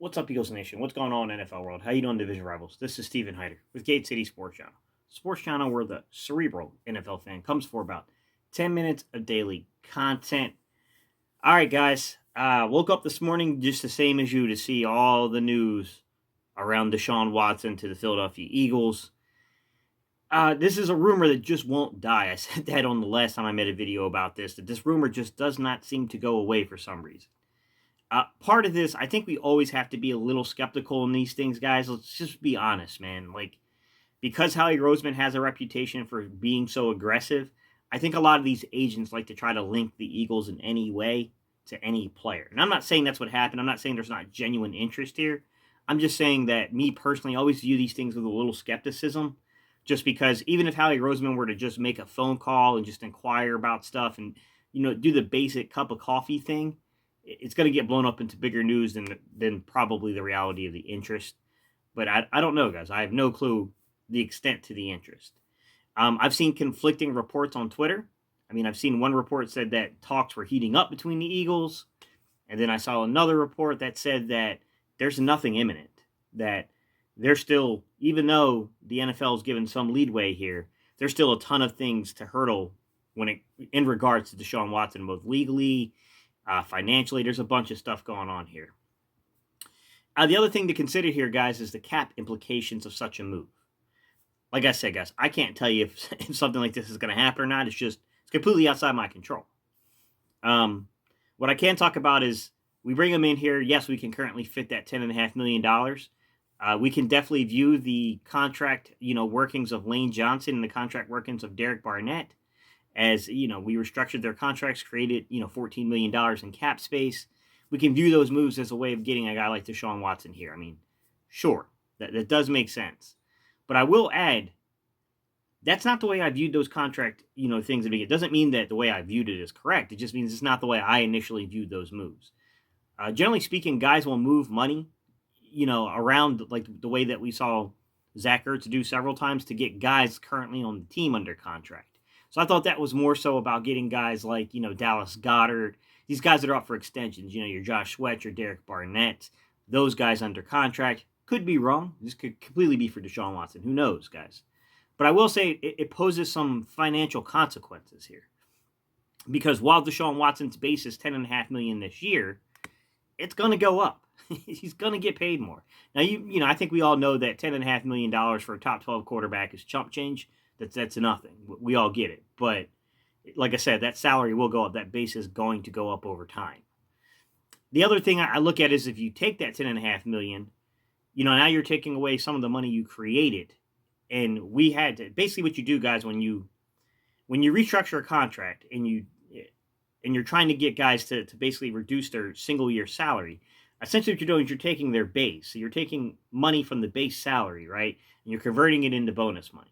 What's up, Eagles Nation? What's going on in NFL world? How you doing, Division Rivals? This is Steven Hyder with Gate City Sports Channel. Sports Channel where the cerebral NFL fan comes for about 10 minutes of daily content. All right, guys. Woke up this morning just the same as you to see all the news around Deshaun Watson to the Philadelphia Eagles. This is a rumor that just won't die. I said that on the last time I made a video about this, that this rumor just does not seem to go away for some reason. Part of this, I think we always have to be a little skeptical in these things, guys. Let's just be honest, man. Like, because Howie Roseman has a reputation for being so aggressive, I think a lot of these agents like to try to link the Eagles in any way to any player. And I'm not saying that's what happened. I'm not saying there's not genuine interest here. I'm just saying that me personally, I always view these things with a little skepticism, just because even if Howie Roseman were to just make a phone call and just inquire about stuff and, do the basic cup of coffee thing, it's going to get blown up into bigger news than probably the reality of the interest. But I don't know, guys. I have no clue the extent to the interest. I've seen conflicting reports on Twitter. I mean, I've seen one report said that talks were heating up between the Eagles. And then I saw another report that said that there's nothing imminent, that there's still, even though the NFL is given some leadway here, there's still a ton of things to hurdle in regards to Deshaun Watson, both legally, financially. There's a bunch of stuff going on here. The other thing to consider here, guys, is the cap implications of such a move. Like I said, guys, I can't tell you if something like this is going to happen or not. It's completely outside my control. What I can talk about is we bring him in here. Yes, we can currently fit that $10.5 million. We can definitely view the contract, workings of Lane Johnson and the contract workings of Derek Barnett as, we restructured their contracts, created, $14 million in cap space. We can view those moves as a way of getting a guy like Deshaun Watson here. I mean, sure, that does make sense. But I will add, that's not the way I viewed those contract, things. It doesn't mean that the way I viewed it is correct. It just means it's not the way I initially viewed those moves. Generally speaking, guys will move money, around like the way that we saw Zach Ertz do several times to get guys currently on the team under contract. So I thought that was more so about getting guys like, Dallas Goedert, these guys that are up for extensions, your Josh Sweat, your Derek Barnett, those guys under contract. Could be wrong. This could completely be for Deshaun Watson. Who knows, guys? But I will say it poses some financial consequences here. Because while Deshaun Watson's base is $10.5 million this year, it's going to go up. He's going to get paid more. Now, I think we all know that $10.5 million for a top 12 quarterback is chump change. That's nothing. We all get it. But like I said, that salary will go up. That base is going to go up over time. The other thing I look at is if you take that $10.5 million, now you're taking away some of the money you created. And we had to, basically what you do, guys, when you restructure a contract and you're trying to get guys to basically reduce their single year salary, essentially what you're doing is you're taking their base. So you're taking money from the base salary, right? And you're converting it into bonus money.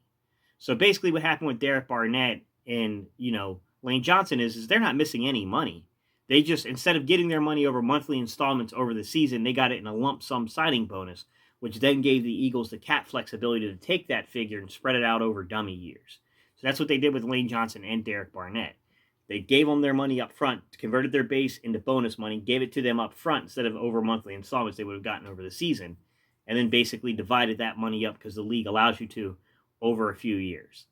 So basically what happened with Derek Barnett and, Lane Johnson is they're not missing any money. They just, instead of getting their money over monthly installments over the season, they got it in a lump sum signing bonus, which then gave the Eagles the cap flexibility to take that figure and spread it out over dummy years. So that's what they did with Lane Johnson and Derek Barnett. They gave them their money up front, converted their base into bonus money, gave it to them up front instead of over monthly installments they would have gotten over the season, and then basically divided that money up because the league allows you to over a few years.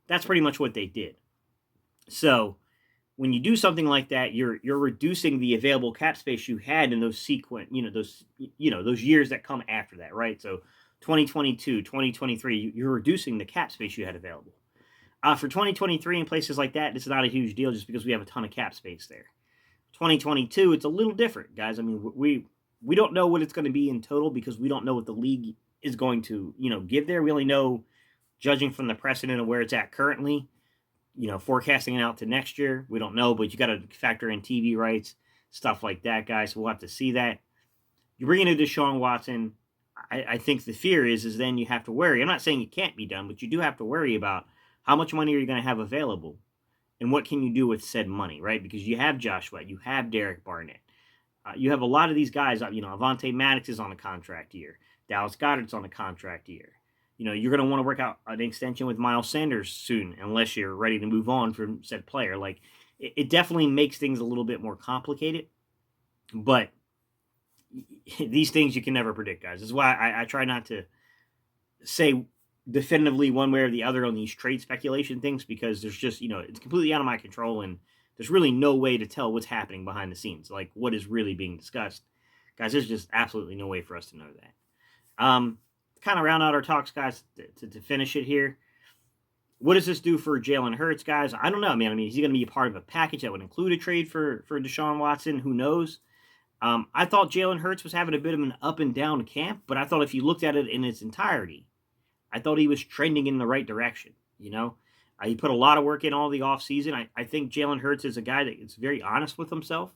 That's pretty much what they did. So when you do something like that, you're reducing the available cap space you had in those those years that come after that, right? So 2022, 2023, you're reducing the cap space you had available. For 2023 and places like that, it's not a huge deal just because we have a ton of cap space there. 2022, it's a little different, guys. I mean, we don't know what it's going to be in total because we don't know what the league is going to, give there. We only know, judging from the precedent of where it's at currently, forecasting it out to next year. We don't know, but you got to factor in TV rights, stuff like that, guys. So we'll have to see that. You bring in Deshaun Watson. I think the fear is then you have to worry. I'm not saying it can't be done, but you do have to worry about how much money are you going to have available and what can you do with said money, right? Because you have Josh Sweat, you have Derek Barnett. You have a lot of these guys, Avonte Maddox is on a contract year. Dallas Goedert's on a contract year. You're going to want to work out an extension with Miles Sanders soon, unless you're ready to move on from said player. Like, it definitely makes things a little bit more complicated. But these things you can never predict, guys. This is why I try not to say definitively one way or the other on these trade speculation things, because there's just, it's completely out of my control, and there's really no way to tell what's happening behind the scenes, like what is really being discussed. Guys, there's just absolutely no way for us to know that. Kind of round out our talks, guys, to finish it here. What does this do for Jalen Hurts, guys? I don't know, man. I mean, is he going to be a part of a package that would include a trade for Deshaun Watson? Who knows? I thought Jalen Hurts was having a bit of an up and down camp, but I thought if you looked at it in its entirety, I thought he was trending in the right direction. He put a lot of work in all the offseason. I think Jalen Hurts is a guy that is very honest with himself.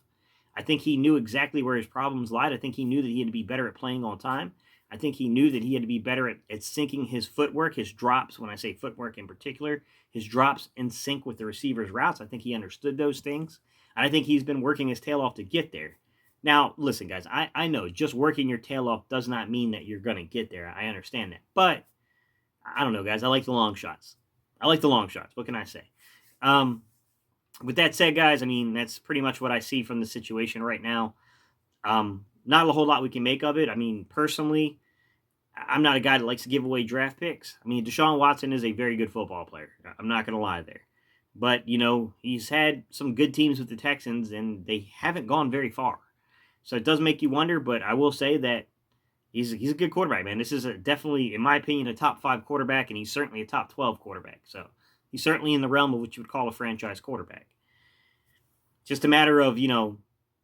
I think he knew exactly where his problems lied. I think he knew that he had to be better at playing on time. I think he knew that he had to be better at syncing his footwork, his drops. When I say footwork in particular, his drops in sync with the receiver's routes. I think he understood those things. And I think he's been working his tail off to get there. Now, listen, guys, I know just working your tail off does not mean that you're going to get there. I understand that. But I don't know, guys. I like the long shots. What can I say? With that said, guys, I mean, that's pretty much what I see from the situation right now. Not a whole lot we can make of it. I mean, personally, I'm not a guy that likes to give away draft picks. I mean, Deshaun Watson is a very good football player. I'm not going to lie there. But, he's had some good teams with the Texans, and they haven't gone very far. So it does make you wonder, but I will say that he's a good quarterback, man. This is definitely, in my opinion, a top 5 quarterback, and he's certainly a top 12 quarterback. So he's certainly in the realm of what you would call a franchise quarterback. Just a matter of,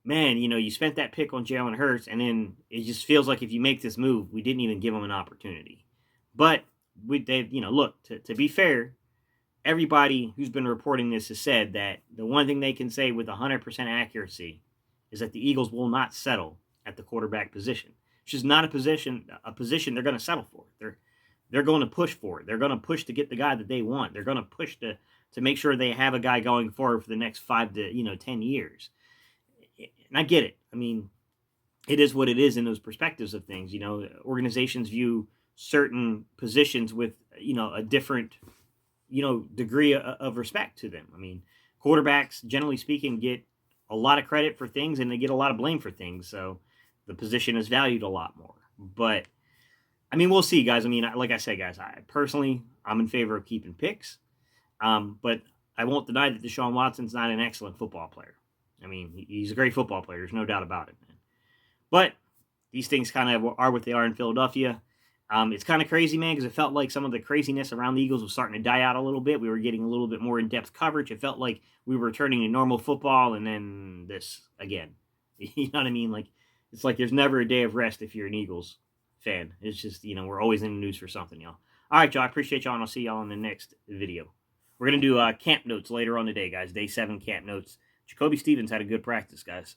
man, you spent that pick on Jalen Hurts, and then it just feels like if you make this move, we didn't even give him an opportunity. But look, to be fair, everybody who's been reporting this has said that the one thing they can say with 100% accuracy is that the Eagles will not settle at the quarterback position. It's just not a position they're going to settle for. They're going to push for it. They're going to push to get the guy that they want. They're going to push to make sure they have a guy going forward for the next 5 to 10 years. And I get it. I mean, it is what it is in those perspectives of things. Organizations view certain positions with, a different, degree of respect to them. I mean, quarterbacks, generally speaking, get a lot of credit for things, and they get a lot of blame for things. So the position is valued a lot more. But, I mean, we'll see, guys. I mean, like I said, guys, I'm in favor of keeping picks. But I won't deny that Deshaun Watson's not an excellent football player. I mean, he's a great football player. There's no doubt about it, man. But these things kind of are what they are in Philadelphia. It's kind of crazy, man, because it felt like some of the craziness around the Eagles was starting to die out a little bit. We were getting a little bit more in-depth coverage. It felt like we were returning to normal football, and then this again. You know what I mean? Like, it's like there's never a day of rest if you're an Eagles fan. It's just, we're always in the news for something, y'all. All right, y'all. I appreciate y'all, and I'll see y'all in the next video. We're going to do camp notes later on today, guys. Day 7 camp notes. Jacoby Stevens had a good practice, guys.